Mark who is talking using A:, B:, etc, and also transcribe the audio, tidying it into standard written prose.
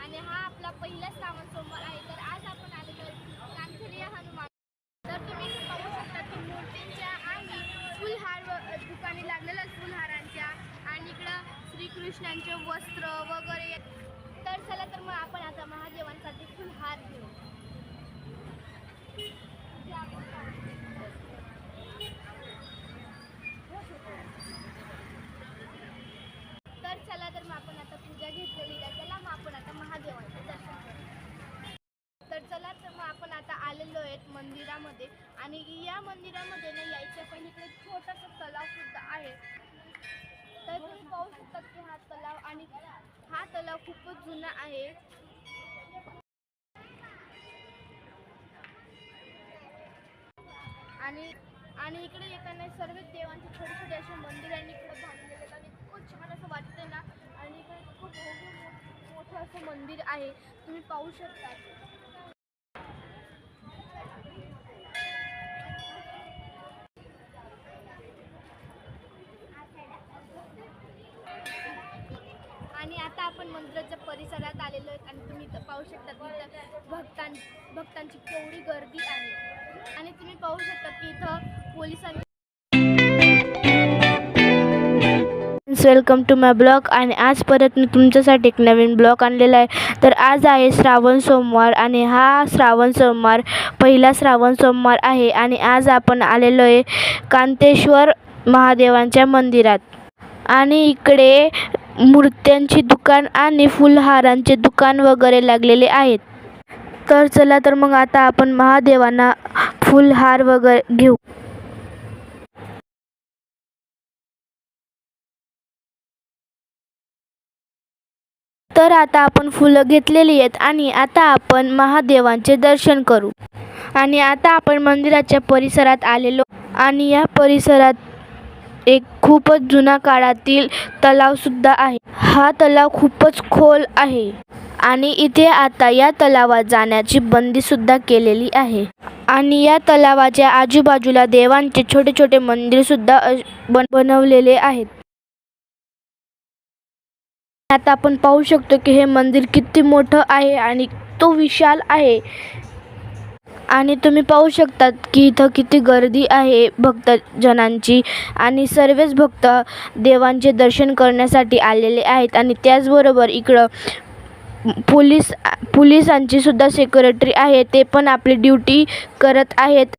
A: आणि हा आपला पहिला श्रावण सोमवार आहे. तर आज आपण आलेलो आहे कांथलिया हनुमान. तर तुम्ही पाहू शकता की मूर्तींच्या आणि फुलहार दुकाने लागलेल्या फुलहारांच्या आणि इकडं श्रीकृष्णांचे वस्त्र वगैरे. तर चला तर मग आपण आता महादेवांसाठी फुलहार घेऊ. तर चला तर मग आपण आता पूजा घेतलेली आहे. चला मग आपण आता महादेवांचं दर्शन करू. तर चला तर मग आपण आता आलेलो आहेत मंदिरामध्ये आणि या मंदिरामध्ये ना यायच्या पहिले इकडे छोटासा तलाव सुद्धा आहे. तर तुम्ही पाहू शकता की हा तलाव आणि हा तलाव खूपच जुना आहे. आणि इकडे येताना सर्व देवांचे छोटे छोटे असे मंदिरांनी इकडे बांधलेले आहेत आणि खूप छान असं वाटतं ना. आणि इकडे खूप भव्य मोठं असं मंदिर आहे, तुम्ही पाहू शकता. आणि आता आपण मंदिराच्या परिसरात आलेलो आहेत आणि तुम्ही इथं पाहू शकता की इथं भक्तांची केवढी गर्दी आहे. आणि तुम्ही पाहू शकता की इथं पोलिसांनी. Welcome to my blog. आणि आज परत मी तुमच्यासाठी एक नवीन ब्लॉग आणलेला आहे. तर आज आहे श्रावण सोमवार आणि हा श्रावण सोमवार पहिला श्रावण सोमवार आहे. आणि आज आपण आलेलो आहे कांतेश्वर महादेवांच्या मंदिरात. आणि इकडे मूर्त्यांची दुकान आणि फुलहारांचे दुकान वगैरे लागलेले आहेत. तर चला तर मग आता आपण महादेवांना फुलहार वगैरे घेऊ. तर आता आपण फुलं घेतलेली आहेत आणि आता आपण महादेवांचे दर्शन करू. आणि आता आपण मंदिराच्या परिसरात आलेलो आणि या परिसरात एक खूपच जुना काळातील तलाव सुद्धा आहे. हा तलाव खूपच खोल आहे आणि इथे आता या तलावात जाण्याची बंदी सुद्धा केलेली आहे. आणि या तलावाच्या आजूबाजूला देवांचे छोटे छोटे मंदिर सुद्धा बनवलेले आहेत. आता आपण पाहू शकतो की हे मंदिर किती मोठं आहे आणि तो विशाल आहे. आणि तुम्ही पाहू शकतात की इथं किती गर्दी आहे भक्तजनांची. आणि सर्वच भक्त देवांचे दर्शन करण्यासाठी आलेले आहेत. आणि त्याचबरोबर इकडं पोलिसांची सुद्धा सिक्युरिटी आहे, ते पण आपली ड्युटी करत आहेत.